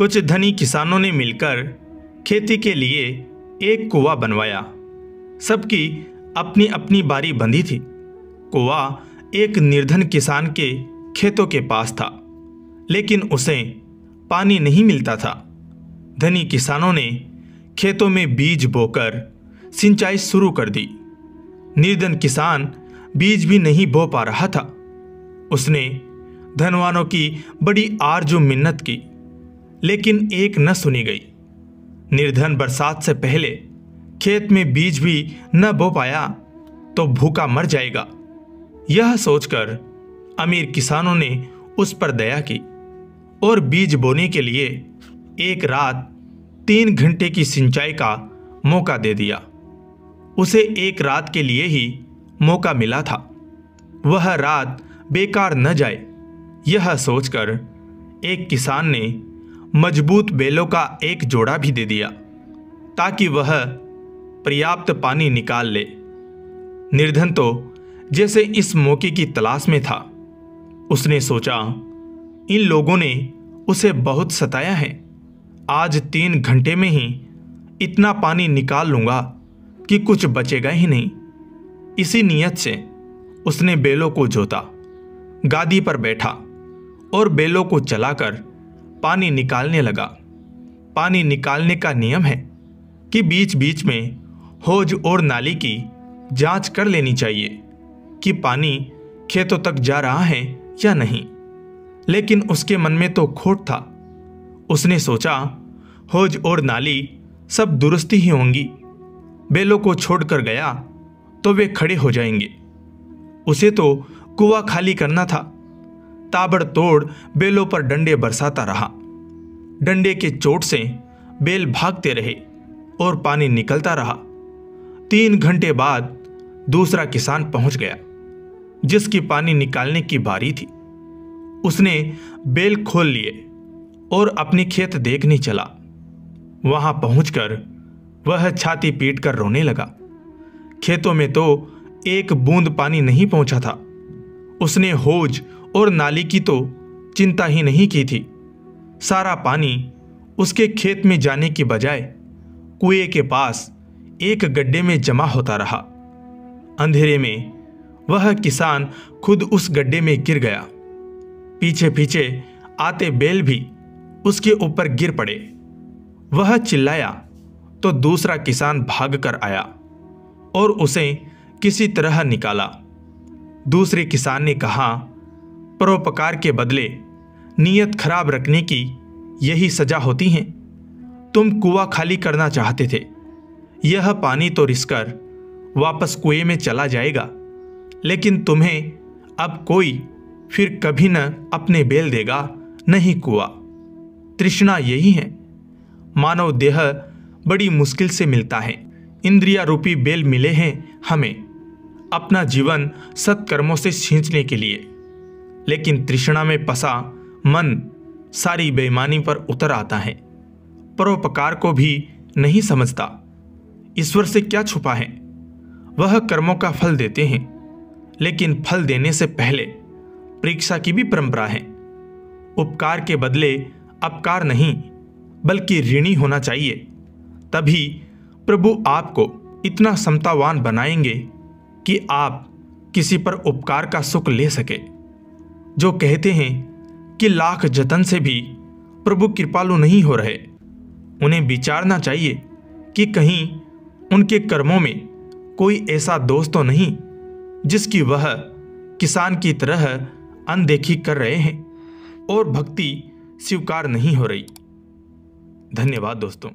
कुछ धनी किसानों ने मिलकर खेती के लिए एक कुआं बनवाया। सबकी अपनी अपनी बारी बंधी थी। कुआं एक निर्धन किसान के खेतों के पास था, लेकिन उसे पानी नहीं मिलता था। धनी किसानों ने खेतों में बीज बोकर सिंचाई शुरू कर दी। निर्धन किसान बीज भी नहीं बो पा रहा था। उसने धनवानों की बड़ी आरजू मिन्नत की, लेकिन एक न सुनी गई। निर्धन बरसात से पहले खेत में बीज भी न बो पाया तो भूखा मर जाएगा। यह सोचकर अमीर किसानों ने उस पर दया की और बीज बोने के लिए एक रात 3 घंटे की सिंचाई का मौका दे दिया। उसे एक रात के लिए ही मौका मिला था, वह रात बेकार न जाए, यह सोचकर एक किसान ने मजबूत बेलों का एक जोड़ा भी दे दिया ताकि वह पर्याप्त पानी निकाल ले। निर्धन तो जैसे इस मौके की तलाश में था। उसने सोचा, इन लोगों ने उसे बहुत सताया है। आज 3 घंटे में ही इतना पानी निकाल लूंगा कि कुछ बचेगा ही नहीं। इसी नियत से उसने बैलों को जोता, गादी पर बैठा और बैलों को चलाकर पानी निकालने लगा। पानी निकालने का नियम है कि बीच बीच में हौज और नाली की जांच कर लेनी चाहिए कि पानी खेतों तक जा रहा है या नहीं। लेकिन उसके मन में तो खोट था। उसने सोचा, हौज और नाली सब दुरुस्ती ही होंगी। बैलों को छोड़कर गया तो वे खड़े हो जाएंगे। उसे तो कुआं खाली करना था। ताबड़तोड़ बैलों पर डंडे बरसाता रहा। डंडे के चोट से बैल भागते रहे और पानी निकलता रहा। 3 घंटे बाद दूसरा किसान पहुंच गया, जिसकी पानी निकालने की बारी थी। उसने बैल खोल लिए और अपनी खेत देखने चला। वहां पहुंचकर वह छाती पीटकर रोने लगा। खेतों में तो एक बूंद पानी नहीं पहुंचा था। उसने हौज और नाली की तो चिंता ही नहीं की थी। सारा पानी उसके खेत में जाने की बजाय कुएं के पास एक गड्ढे में जमा होता रहा। अंधेरे में वह किसान खुद उस गड्ढे में गिर गया। पीछे पीछे आते बैल भी उसके ऊपर गिर पड़े। वह चिल्लाया तो दूसरा किसान भागकर आया और उसे किसी तरह निकाला। दूसरे किसान ने कहा, परोपकार के बदले नीयत खराब रखने की यही सजा होती है। तुम कुआं खाली करना चाहते थे। यह पानी तो रिसकर वापस कुएं में चला जाएगा, लेकिन तुम्हें अब कोई फिर कभी न अपने बैल देगा, नहीं कुआं। तृष्णा यही है। मानव देह बड़ी मुश्किल से मिलता है। इंद्रिया रूपी बैल मिले हैं हमें अपना जीवन सत्कर्मों से सींचने के लिए, लेकिन तृष्णा में फंसा मन सारी बेईमानी पर उतर आता है। परोपकार को भी नहीं समझता। ईश्वर से क्या छुपा है। वह कर्मों का फल देते हैं, लेकिन फल देने से पहले परीक्षा की भी परंपरा है। उपकार के बदले अपकार नहीं, बल्कि ऋणी होना चाहिए। तभी प्रभु आपको इतना समतावान बनाएंगे कि आप किसी पर उपकार का सुख ले सके। जो कहते हैं कि लाख जतन से भी प्रभु कृपालु नहीं हो रहे, उन्हें विचारना चाहिए कि कहीं उनके कर्मों में कोई ऐसा दोष तो नहीं जिसकी वह किसान की तरह अनदेखी कर रहे हैं और भक्ति स्वीकार नहीं हो रही। धन्यवाद दोस्तों।